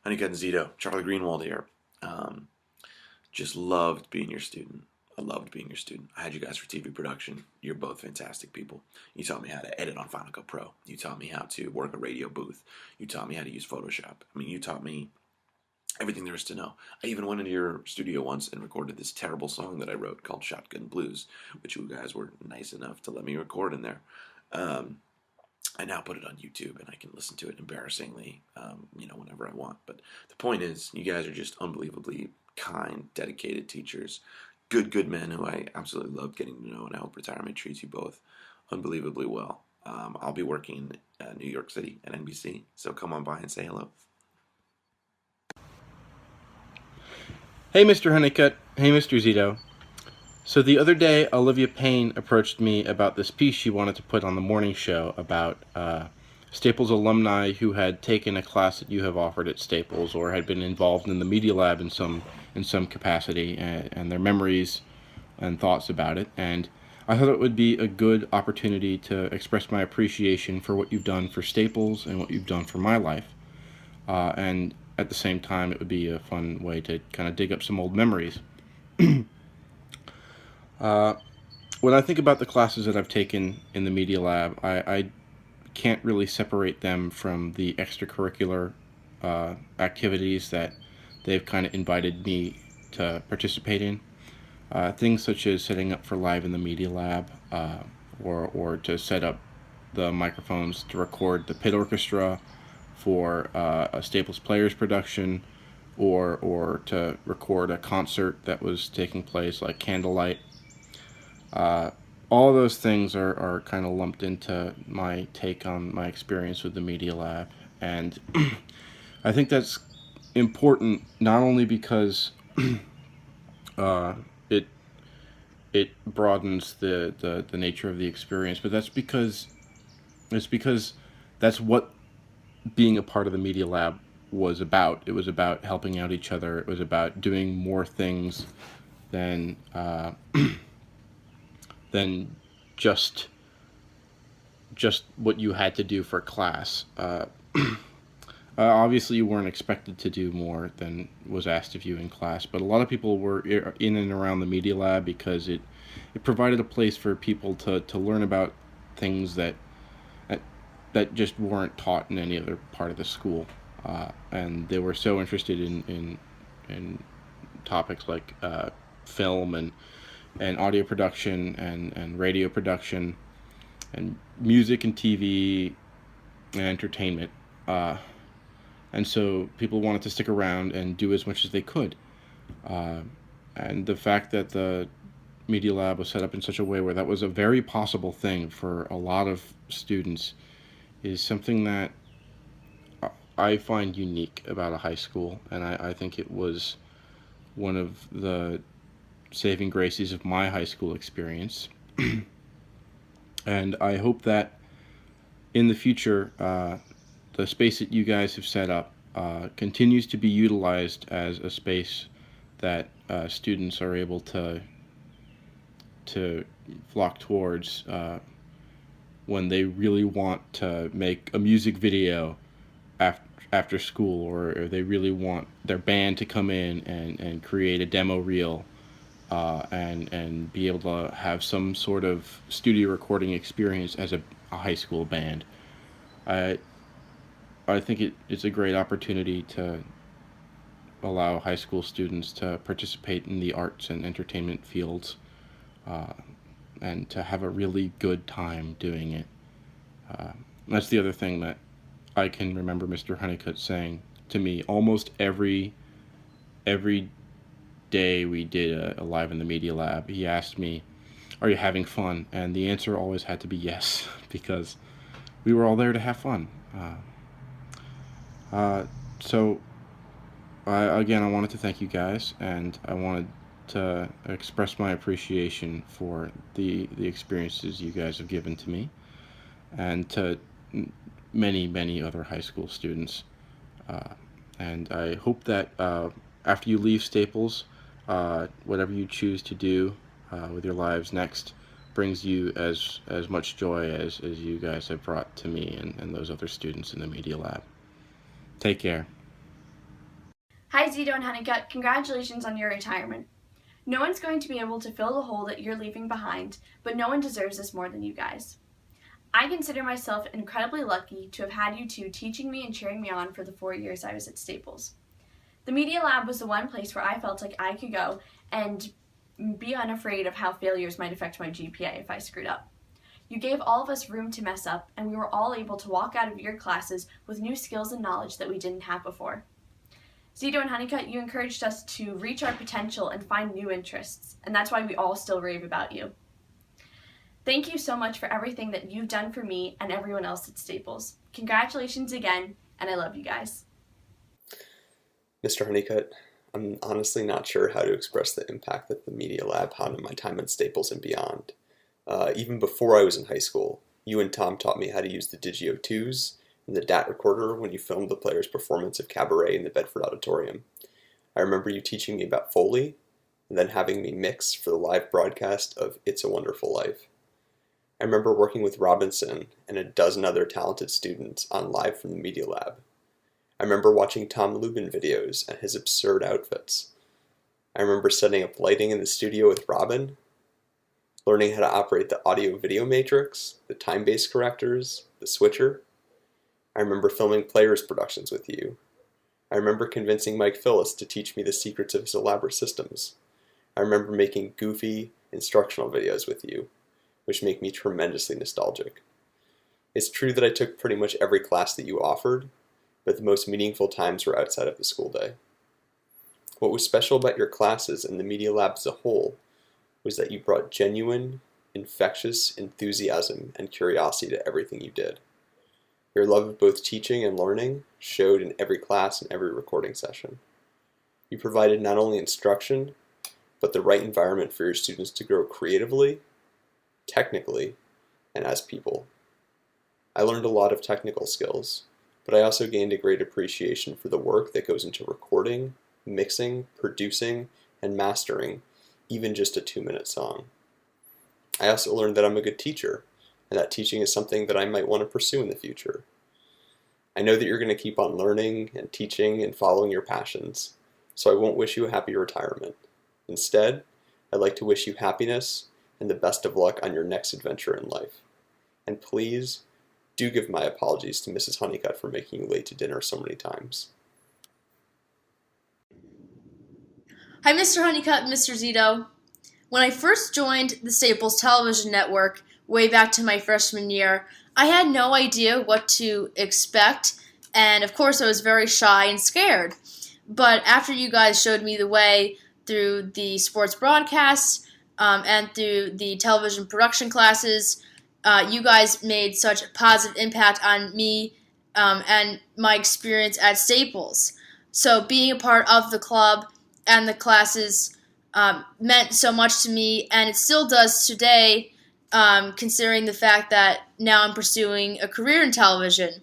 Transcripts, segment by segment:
Honeycutt and Zito, Charlie Greenwald here. Just loved being your student. I loved being your student. I had you guys for TV production. You're both fantastic people. You taught me how to edit on Final Cut Pro. You taught me how to work a radio booth. You taught me how to use Photoshop. I mean, you taught me everything there is to know. I even went into your studio once and recorded this terrible song that I wrote called Shotgun Blues, which you guys were nice enough to let me record in there. I now put it on YouTube, and I can listen to it embarrassingly, whenever I want. But the point is, you guys are just unbelievably kind, dedicated teachers, good men who I absolutely loved getting to know, and I hope retirement treats you both unbelievably well. I'll be working in New York City at NBC, so come on by and say hello. Hey, Mr. Honeycutt. Hey, Mr. Zito. So the other day, Olivia Payne approached me about this piece she wanted to put on the morning show about Staples alumni who had taken a class that you have offered at Staples or had been involved in the Media Lab in some capacity, and their memories and thoughts about it. And I thought it would be a good opportunity to express my appreciation for what you've done for Staples and what you've done for my life. And at the same time, it would be a fun way to kind of dig up some old memories. When I think about the classes that I've taken in the Media Lab, I can't really separate them from the extracurricular activities that they've kind of invited me to participate in. Things such as setting up for live in the Media Lab, or to set up the microphones to record the pit orchestra for a Staples Players production, or to record a concert that was taking place, like Candlelight. All of those things are kind of lumped into my take on my experience with the Media Lab. And I think that's important not only because it broadens the nature of the experience, but that's because that's what being a part of the Media Lab was about. It was about helping out each other. It was about doing more things than than just what you had to do for class. Obviously, you weren't expected to do more than was asked of you in class, but a lot of people were in and around the Media Lab because it provided a place for people to learn about things that just weren't taught in any other part of the school. And they were so interested in topics like film and audio production and radio production and music and TV and entertainment. And so people wanted to stick around and do as much as they could. And the fact that the Media Lab was set up in such a way where that was a very possible thing for a lot of students is something that I find unique about a high school. And I think it was one of the saving graces of my high school experience. And I hope that in the future, the space that you guys have set up continues to be utilized as a space that students are able to flock towards when they really want to make a music video after school, or they really want their band to come in and create a demo reel and be able to have some sort of studio recording experience as a high school band. I think it's a great opportunity to allow high school students to participate in the arts and entertainment fields, and to have a really good time doing it. That's the other thing that I can remember Mr. Honeycutt saying to me almost every day we did a live in the Media Lab. He asked me, "Are you having fun?" And the answer always had to be yes, because we were all there to have fun. So again, I wanted to thank you guys, and I wanted to express my appreciation for the experiences you guys have given to me and to many other high school students. And I hope that after you leave Staples, whatever you choose to do with your lives next brings you as much joy as you guys have brought to me and those other students in the Media Lab. Take care. Hi Zito and Honeycutt, congratulations on your retirement. No one's going to be able to fill the hole that you're leaving behind, but no one deserves this more than you guys. I consider myself incredibly lucky to have had you two teaching me and cheering me on for the 4 years I was at Staples. The Media Lab was the one place where I felt like I could go and be unafraid of how failures might affect my GPA if I screwed up. You gave all of us room to mess up, and we were all able to walk out of your classes with new skills and knowledge that we didn't have before. Zito and Honeycutt, you encouraged us to reach our potential and find new interests, and that's why we all still rave about you. Thank you so much for everything that you've done for me and everyone else at Staples. Congratulations again, and I love you guys. Mr. Honeycutt, I'm honestly not sure how to express the impact that the Media Lab had on my time at Staples and beyond. Even before I was in high school, you and Tom taught me how to use the Digio 2s and the DAT recorder when you filmed the player's performance of Cabaret in the Bedford Auditorium. I remember you teaching me about Foley, and then having me mix for the live broadcast of It's a Wonderful Life. I remember working with Robinson and a dozen other talented students on Live from the Media Lab. I remember watching Tom Lubin videos and his absurd outfits. I remember setting up lighting in the studio with Robin, learning how to operate the audio-video matrix, the time-based correctors, the switcher. I remember filming Players productions with you. I remember convincing Mike Phillis to teach me the secrets of his elaborate systems. I remember making goofy, instructional videos with you, which make me tremendously nostalgic. It's true that I took pretty much every class that you offered, but the most meaningful times were outside of the school day. What was special about your classes and the Media Lab as a whole was that you brought genuine, infectious enthusiasm and curiosity to everything you did. Your love of both teaching and learning showed in every class and every recording session. You provided not only instruction, but the right environment for your students to grow creatively, technically, and as people. I learned a lot of technical skills, but I also gained a great appreciation for the work that goes into recording, mixing, producing, and mastering even just a 2-minute song. I also learned that I'm a good teacher, and that teaching is something that I might want to pursue in the future. I know that you're going to keep on learning and teaching and following your passions, so I won't wish you a happy retirement. Instead, I'd like to wish you happiness and the best of luck on your next adventure in life. And please, do give my apologies to Mrs. Honeycutt for making you late to dinner so many times. Hi, Mr. Honeycutt and Mr. Zito. When I first joined the Staples Television Network way back to my freshman year, I had no idea what to expect, and of course I was very shy and scared. But after you guys showed me the way through the sports broadcasts and through the television production classes, you guys made such a positive impact on me and my experience at Staples. So being a part of the club and the classes meant so much to me, and it still does today, considering the fact that now I'm pursuing a career in television.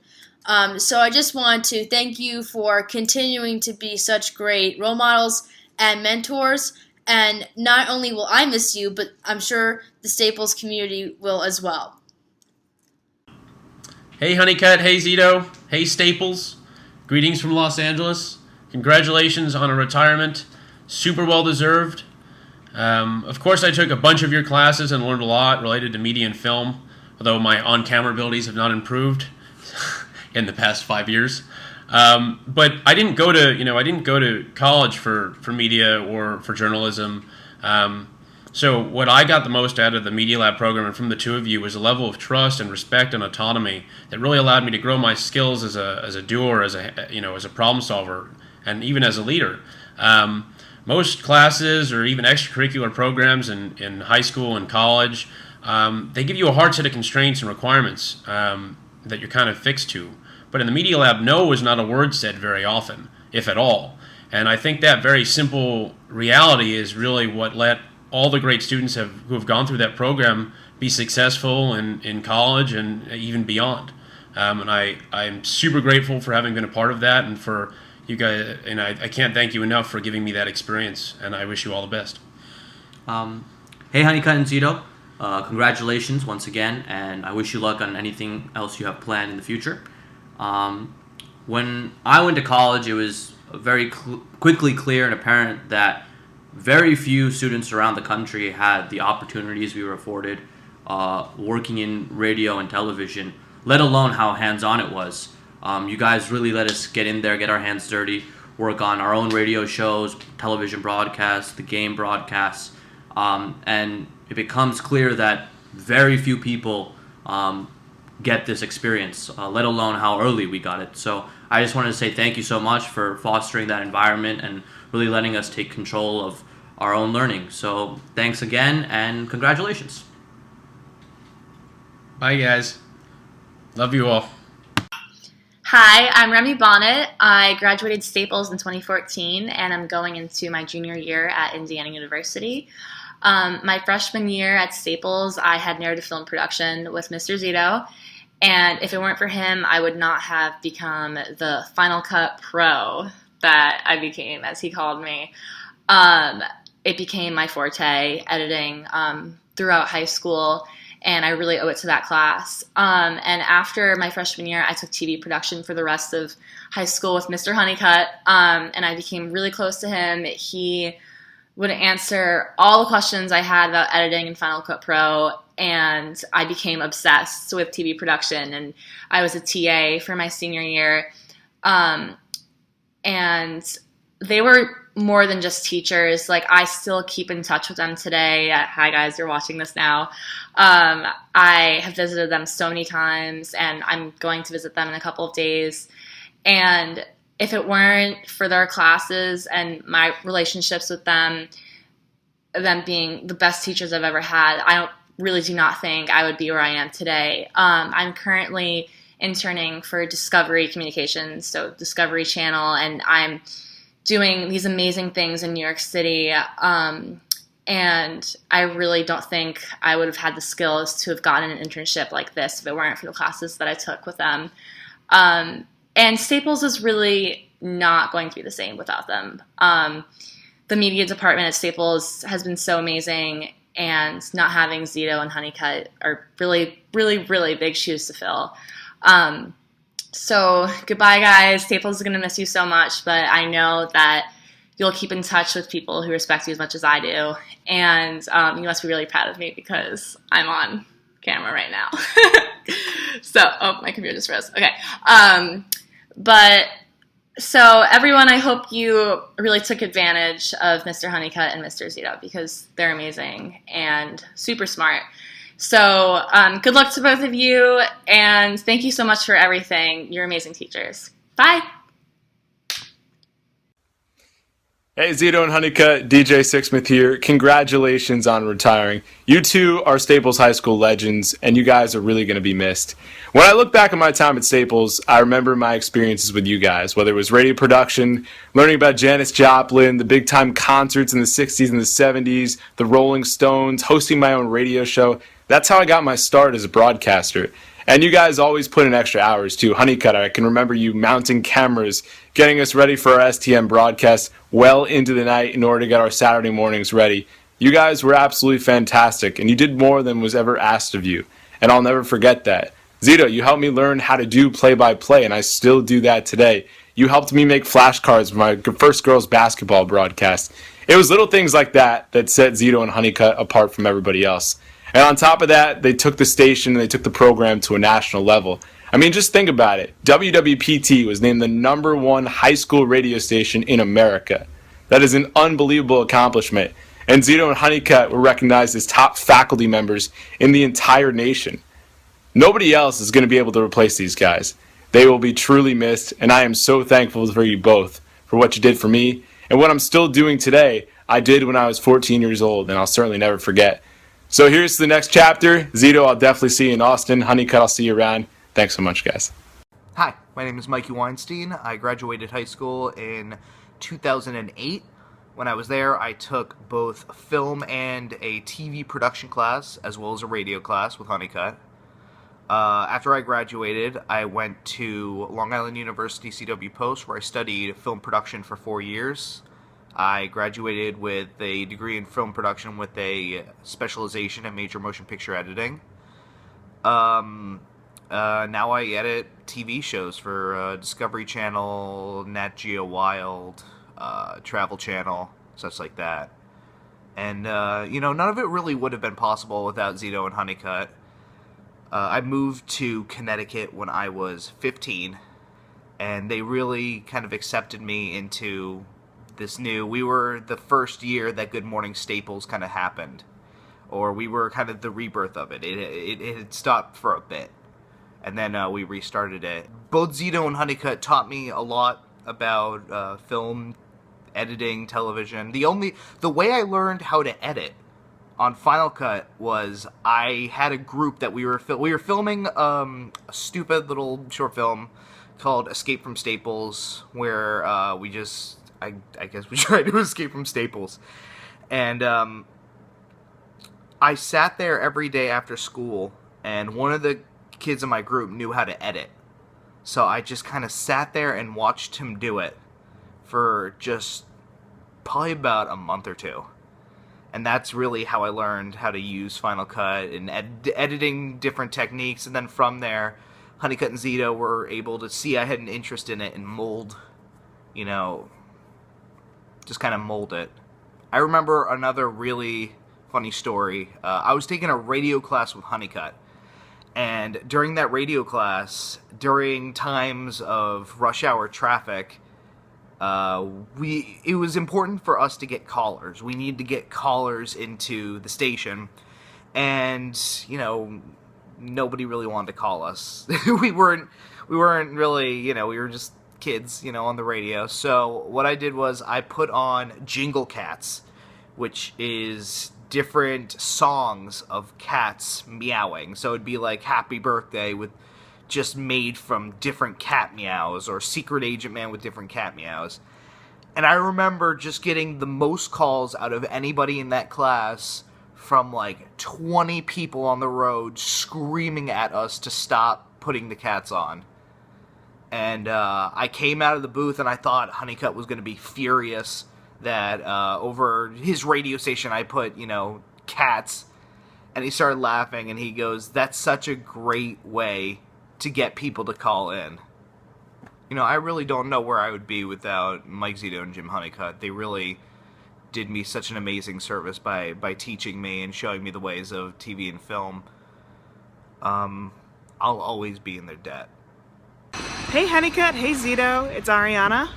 So I just want to thank you for continuing to be such great role models and mentors. And not only will I miss you, but I'm sure the Staples community will as well. Hey Honeycutt, hey Zito, hey Staples. Greetings from Los Angeles. Congratulations on a retirement. Super well deserved. Of course, I took a bunch of your classes and learned a lot related to media and film, although my on-camera abilities have not improved in the past 5 years. But I didn't go to college for media or for journalism. So what I got the most out of the Media Lab program and from the two of you was a level of trust and respect and autonomy that really allowed me to grow my skills as a doer, as a problem solver, and even as a leader. Most classes or even extracurricular programs in high school and college, they give you a hard set of constraints and requirements that you're kind of fixed to. But in the Media Lab, no is not a word said very often, if at all. And I think that very simple reality is really what let all the great students who have gone through that program be successful in college and even beyond. And I'm super grateful for having been a part of that, and for you guys, and I can't thank you enough for giving me that experience, and I wish you all the best. Hey Honeycutt and Zito, congratulations once again, and I wish you luck on anything else you have planned in the future. When I went to college, it was very quickly clear and apparent that very few students around the country had the opportunities we were afforded working in radio and television, let alone how hands-on it was. You guys really let us get in there, get our hands dirty, work on our own radio shows, television broadcasts, the game broadcasts, and it becomes clear that very few people get this experience, let alone how early we got it. So I just wanted to say thank you so much for fostering that environment and really letting us take control of our own learning. So thanks again, and congratulations. Bye, guys. Love you all. Hi, I'm Remy Bonnet. I graduated Staples in 2014, and I'm going into my junior year at Indiana University. My freshman year at Staples, I had narrative film production with Mr. Zito, and if it weren't for him, I would not have become the Final Cut pro that I became, as he called me. It became my forte, editing, throughout high school, and I really owe it to that class. And after my freshman year, I took TV production for the rest of high school with Mr. Honeycutt, and I became really close to him. He would answer all the questions I had about editing in Final Cut Pro, and I became obsessed with TV production, and I was a TA for my senior year. And they were more than just teachers. Like, I still keep in touch with them today. Hi guys, you're watching this now. I have visited them so many times, and I'm going to visit them in a couple of days. And if it weren't for their classes and my relationships with them being the best teachers I've ever had, I really do not think I would be where I am today. I'm currently interning for Discovery Communications, so Discovery Channel, and I'm doing these amazing things in New York City. And I really don't think I would have had the skills to have gotten an internship like this if it weren't for the classes that I took with them. And Staples is really not going to be the same without them. The media department at Staples has been so amazing, and not having Zito and Honeycutt are really, really, really big shoes to fill. So goodbye, guys. Staples is going to miss you so much, but I know that you'll keep in touch with people who respect you as much as I do. And you must be really proud of me because I'm on camera right now. So, oh, my computer just froze. Okay. But so everyone, I hope you really took advantage of Mr. Honeycutt and Mr. Zito because they're amazing and super smart. So good luck to both of you, and thank you so much for everything. You're amazing teachers. Bye. Hey, Zito and Honeycutt, DJ Sixsmith here. Congratulations on retiring. You two are Staples High School legends, and you guys are really going to be missed. When I look back at my time at Staples, I remember my experiences with you guys, whether it was radio production, learning about Janis Joplin, the big-time concerts in the 60s and the 70s, the Rolling Stones, hosting my own radio show. That's how I got my start as a broadcaster. And you guys always put in extra hours too. Honeycutt, I can remember you mounting cameras, getting us ready for our STM broadcast well into the night in order to get our Saturday mornings ready. You guys were absolutely fantastic, and you did more than was ever asked of you. And I'll never forget that. Zito, you helped me learn how to do play-by-play, and I still do that today. You helped me make flashcards for my first girls basketball broadcast. It was little things like that that set Zito and Honeycutt apart from everybody else. And on top of that, they took the station and they took the program to a national level. I mean, just think about it. WWPT was named the #1 high school radio station in America. That is an unbelievable accomplishment. And Zito and Honeycutt were recognized as top faculty members in the entire nation. Nobody else is going to be able to replace these guys. They will be truly missed, and I am so thankful for you both, for what you did for me. And what I'm still doing today, I did when I was 14 years old, and I'll certainly never forget. So here's the next chapter. Zito, I'll definitely see you in Austin. Honeycutt, I'll see you around. Thanks so much, guys. Hi, my name is Mikey Weinstein. I graduated high school in 2008. When I was there, I took both film and a TV production class, as well as a radio class with Honeycutt. After I graduated, I went to Long Island University CW Post, where I studied film production for 4 years. I graduated with a degree in film production with a specialization in major motion picture editing. Now I edit TV shows for Discovery Channel, Nat Geo Wild, Travel Channel, such like that. And, none of it really would have been possible without Zito and Honeycutt. I moved to Connecticut when I was 15, and they really kind of accepted me into this new... We were the first year that Good Morning Staples kind of happened, or we were kind of the rebirth of it. It had stopped for a bit, and then we restarted it. Both Zito and Honeycutt taught me a lot about film, editing, television. The way I learned how to edit on Final Cut was I had a group that we were filming a stupid little short film called Escape from Staples, where I guess we tried to escape from Staples. And I sat there every day after school, and one of the kids in my group knew how to edit. So I just kind of sat there and watched him do it for just probably about a month or two. And that's really how I learned how to use Final Cut and editing different techniques. And then from there, Honeycutt and Zito were able to see I had an interest in it and mold, just kind of mold it. I remember another really funny story. I was taking a radio class with Honeycutt. And during that radio class, during times of rush hour traffic, it was important for us to get callers. We needed to get callers into the station, and nobody really wanted to call us. we weren't really, we were just kids, on the radio. So what I did was I put on Jingle Cats, which is different songs of cats meowing. So it'd be like Happy Birthday with just made from different cat meows, or Secret Agent Man with different cat meows. And I remember just getting the most calls out of anybody in that class from like 20 people on the road screaming at us to stop putting the cats on. And I came out of the booth and I thought Honeycutt was going to be furious that over his radio station I put, cats. And he started laughing and he goes, "That's such a great way to get people to call in." I really don't know where I would be without Mike Zito and Jim Honeycutt. They really did me such an amazing service by teaching me and showing me the ways of TV and film. I'll always be in their debt. Hey Honeycutt, hey Zito, it's Ariana,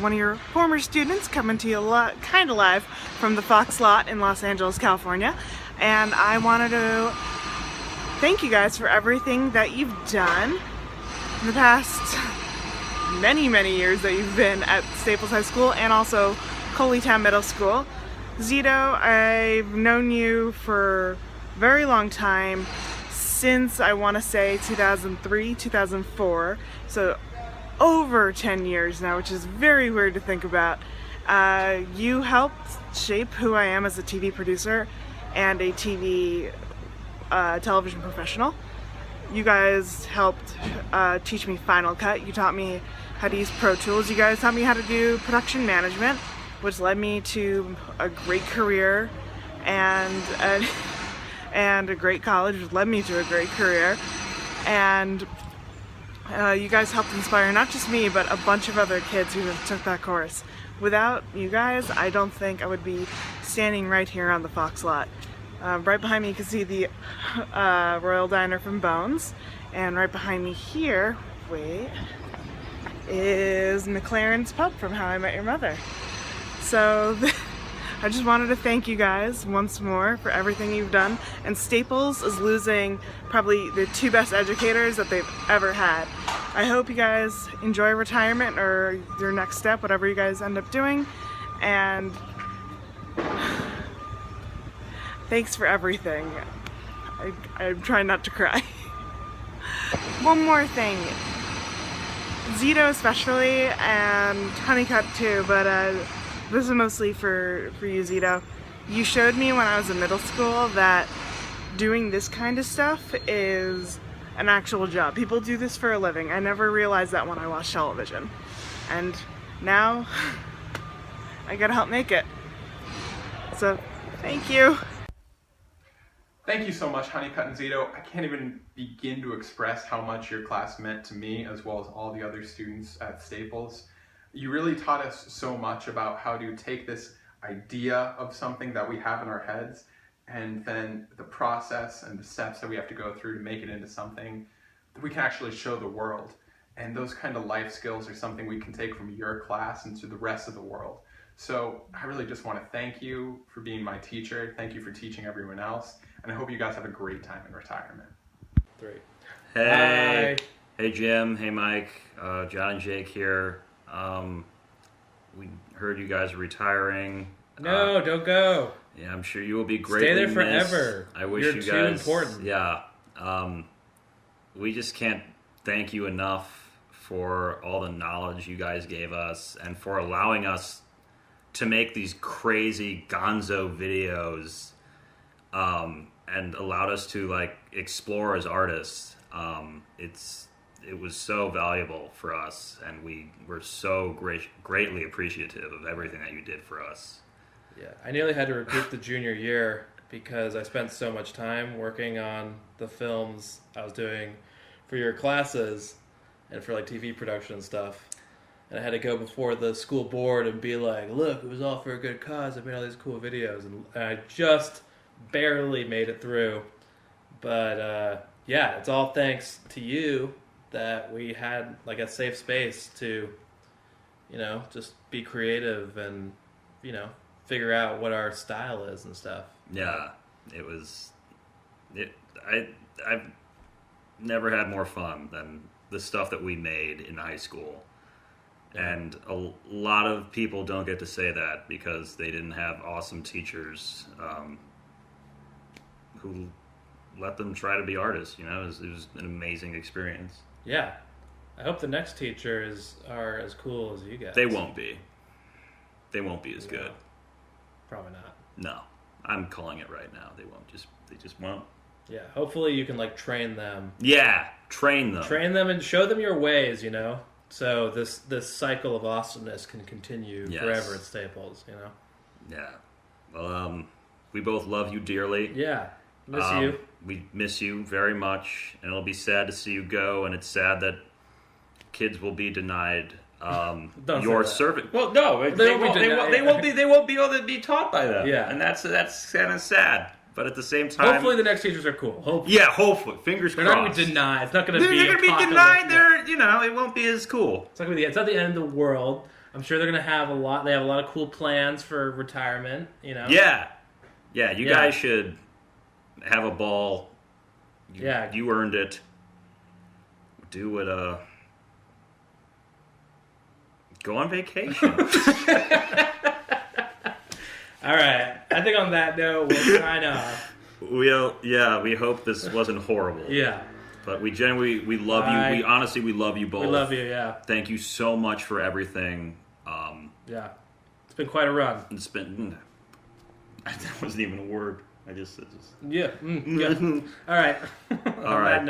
one of your former students, coming to you kind of live from the Fox lot in Los Angeles, California. And I wanted to thank you guys for everything that you've done in the past many years that you've been at Staples High School and also Coleytown Middle School. Zito, I've known you for a very long time, since I want to say 2003, 2004, so over 10 years now, which is very weird to think about. You helped shape who I am as a TV producer and a television professional. You guys helped teach me Final Cut. You taught me how to use Pro Tools. You guys taught me how to do production management, which led me to a great career and a great college, which led me to a great career. And you guys helped inspire not just me, but a bunch of other kids who took that course. Without you guys, I don't think I would be standing right here on the Fox lot. Right behind me you can see the Royal Diner from Bones, and right behind me here, is McLaren's Pub from How I Met Your Mother. So I just wanted to thank you guys once more for everything you've done. And Staples is losing probably the two best educators that they've ever had. I hope you guys enjoy retirement or your next step, whatever you guys end up doing. And thanks for everything. I'm trying not to cry. One more thing. Zito especially, and Honeycutt too, but this is mostly for you, Zito. You showed me when I was in middle school that doing this kind of stuff is an actual job. People do this for a living. I never realized that when I watched television. And now, I gotta help make it. So, thank you. Thank you so much, Honeycutt and Zito. I can't even begin to express how much your class meant to me, as well as all the other students at Staples. You really taught us so much about how to take this idea of something that we have in our heads, and then the process and the steps that we have to go through to make it into something that we can actually show the world. And those kind of life skills are something we can take from your class into the rest of the world. So I really just want to thank you for being my teacher. Thank you for teaching everyone else. And I hope you guys have a great time in retirement. 3. Hey. Hi. Hey, Jim. Hey, Mike. John and Jake here. We heard you guys are retiring. No, don't go. Yeah, I'm sure you will be greatly Stay there missed. Forever. I wish You're you too guys. important. Yeah. We just can't thank you enough for all the knowledge you guys gave us and for allowing us to make these crazy gonzo videos, and allowed us to like explore as artists. It was so valuable for us, and we were so greatly appreciative of everything that you did for us. Yeah, I nearly had to repeat the junior year because I spent so much time working on the films I was doing for your classes and for like TV production and stuff. And I had to go before the school board and be like, look, it was all for a good cause. I made all these cool videos. And I just barely made it through. But yeah, it's all thanks to you that we had like a safe space to, just be creative and, figure out what our style is and stuff. Yeah, I've never had more fun than the stuff that we made in high school. Yeah. And a lot of people don't get to say that because they didn't have awesome teachers who let them try to be artists. It was an amazing experience. Yeah. I hope the next teachers are as cool as you guys. They won't be. They won't be as good. Probably not. No. I'm calling it right now. They just won't. Yeah. Hopefully you can like train them. Yeah. Train them. Train them and show them your ways, So this cycle of awesomeness can continue forever at Staples, Yeah. Well, we both love you dearly. Yeah. Miss you. We miss you very much, and it'll be sad to see you go, and it's sad that kids will be denied your service. Well, no, they won't be able to be taught by them. Yeah, and that's kind of sad. But at the same time, hopefully the next teachers are cool. Hopefully. Yeah, hopefully. Fingers crossed. They're not going to be denied. It's not going to be. They're going to be denied. It won't be as cool. It's not going to be. It's not the end of the world. I'm sure they're going to have a lot. They have a lot of cool plans for retirement. Yeah. You guys should have a ball. You earned it. Do it. Go on vacation. All right. I think on that note, we'll sign off. We hope this wasn't horrible. Yeah. But we genuinely, love you. We honestly, we love you both. We love you, yeah. Thank you so much for everything. Yeah. It's been quite a run. It's been, that wasn't even a word. I just yeah. Yeah. All right. All right.